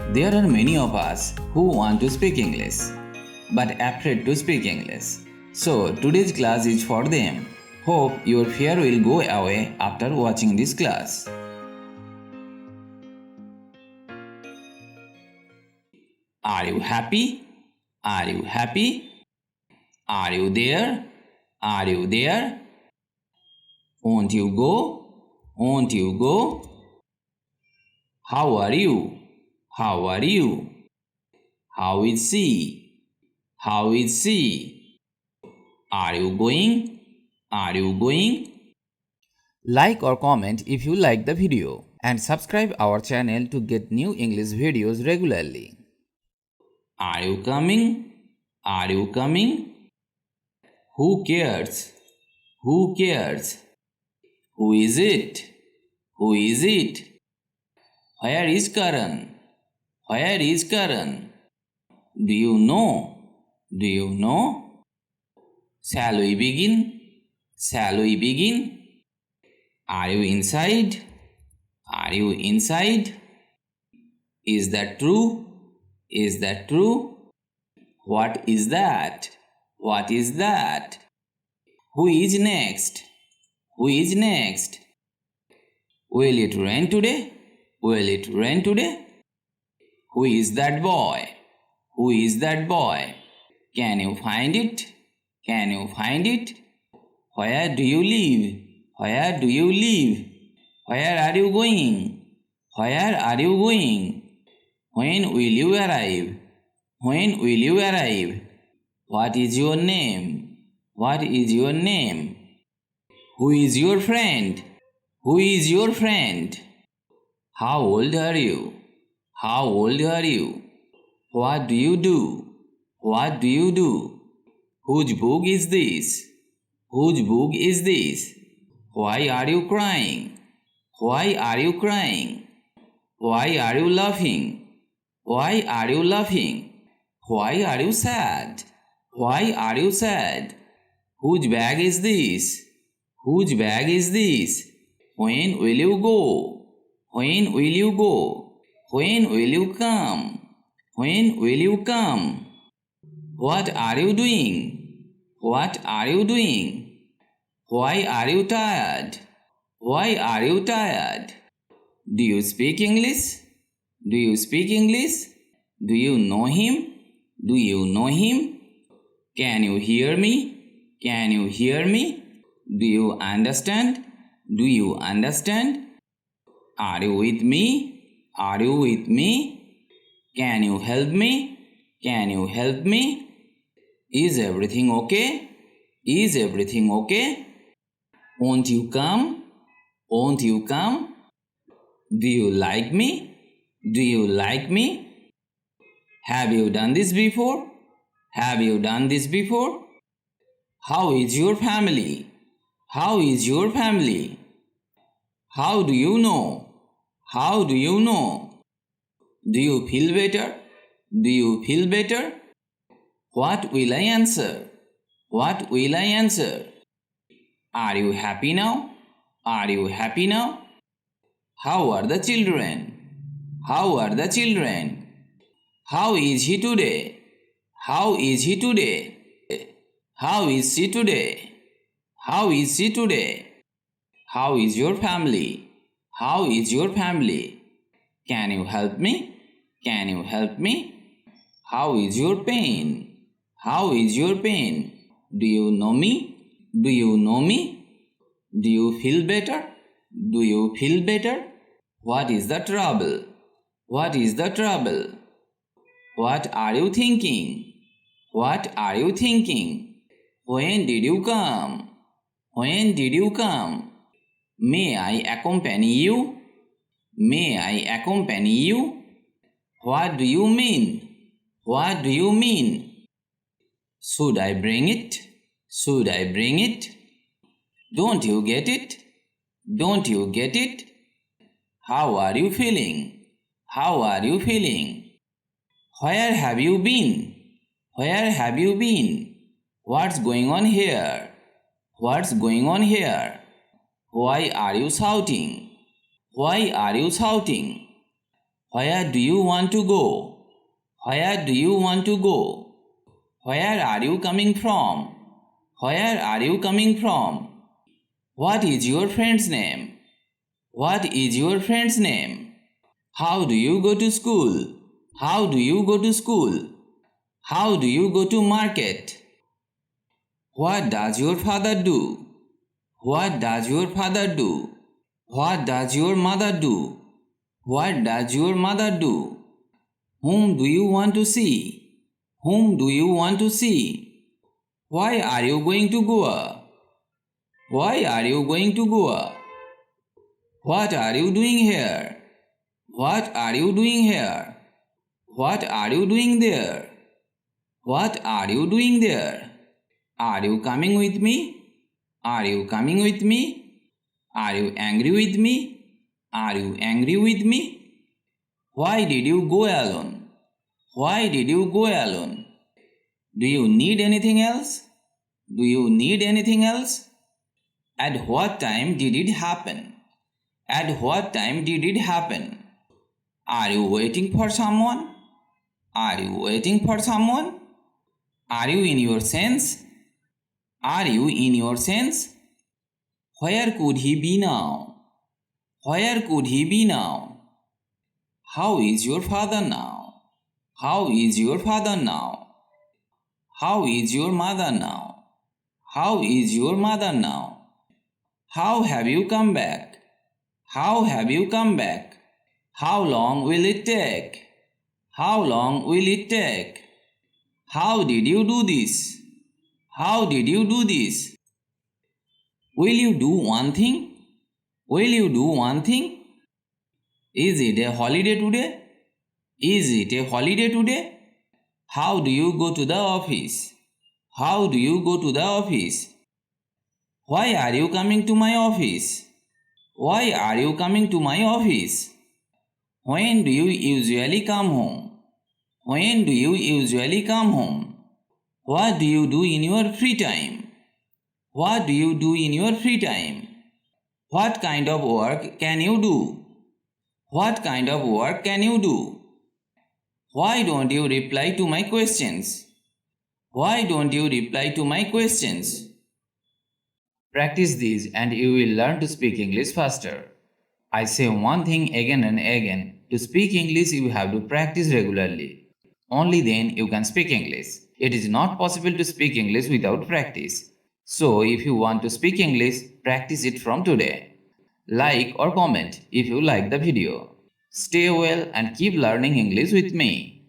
There are many of us who want to speak English but afraid to speak English. So today's class is for them. Hope your fear will go away after watching this class. Are you happy? Are you happy? Are you there? Are you there? Won't you go? Won't you go? How are you? How are you? How is she? How is she? Are you going? Are you going? Like or comment if you like the video and subscribe our channel to get new English videos regularly. Are you coming? Are you coming? Who cares? Who cares? Who is it? Who is it? Where is Karan? Where is Karan? Do you know? Do you know? Shall we begin? Shall we begin? Are you inside? Are you inside? Is that true? Is that true? What is that? What is that? Who is next? Who is next? Will it rain today? Will it rain today? Who is that boy? Who is that boy? Can you find it? Can you find it? Where do you live? Where do you live? Where are you going? Where are you going? When will you arrive? When will you arrive? What is your name? What is your name? Who is your friend? Who is your friend? How old are you? How old are you? What do you do? What do you do? Whose book is this? Whose book is this? Why are you crying? Why are you crying? Why are you laughing? Why are you laughing? Why are you sad? Why are you sad? Whose bag is this? Whose bag is this? When will you go? When will you go? When will you come? When will you come? What are you doing? What are you doing? Why are you tired? Why are you tired? Do you speak English? Do you speak English? Do you know him? Do you know him? Can you hear me? Can you hear me? Do you understand? Do you understand? Are you with me? Are you with me? Can you help me? Can you help me? Is everything okay? Is everything okay? Won't you come? Won't you come? Do you like me? Do you like me? Have you done this before? Have you done this before? How is your family? How is your family? How do you know? How do you know? Do you feel better? Do you feel better? What will I answer? What will I answer? Are you happy now? Are you happy now? How are the children? How are the children? How is he today? How is he today? How is she today? How is she today? How is your family? How is your family? Can you help me? Can you help me? How is your pain? How is your pain? Do you know me? Do you know me? Do you feel better? Do you feel better? What is the trouble? What is the trouble? What are you thinking? What are you thinking? When did you come? When did you come? May I accompany you? May I accompany you? What do you mean? What do you mean? Should I bring it? Should I bring it? Don't you get it? Don't you get it? How are you feeling? How are you feeling? Where have you been? Where have you been? What's going on here? What's going on here? Why are you shouting? Why are you shouting? Where do you want to go? Where do you want to go? Where are you coming from? Where are you coming from? What is your friend's name? What is your friend's name? How do you go to school? How do you go to school? How do you go to market? What does your father do? What does your father do? What does your mother do? What does your mother do? Whom do you want to see? Whom do you want to see? Why are you going to Goa? Why are you going to Goa? What are you doing here? What are you doing here? What are you doing there? What are you doing there? Are you coming with me? Are you coming with me? Are you angry with me? Are you angry with me? Why did you go alone? Why did you go alone? Do you need anything else? Do you need anything else? At what time did it happen? At what time did it happen? Are you waiting for someone? Are you waiting for someone? Are you in your sense? Are you in your sense? Where could he be now? Where could he be now? How is your father now? How is your father now? How is your mother now? How is your mother now? How have you come back? How have you come back? How long will it take? How long will it take? How did you do this? How did you do this? Will you do one thing? Will you do one thing? Is it a holiday today? Is it a holiday today? How do you go to the office? How do you go to the office? Why are you coming to my office? Why are you coming to my office? When do you usually come home? When do you usually come home? What do you do in your free time? What do you do in your free time? What kind of work can you do? What kind of work can you do? Why don't you reply to my questions? Why don't you reply to my questions? Practice these and you will learn to speak English faster. I say one thing again and again. To speak English, you have to practice regularly. Only then you can speak English. It is not possible to speak English without practice. So, if you want to speak English, practice it from today. Like or comment if you like the video. Stay well and keep learning English with me.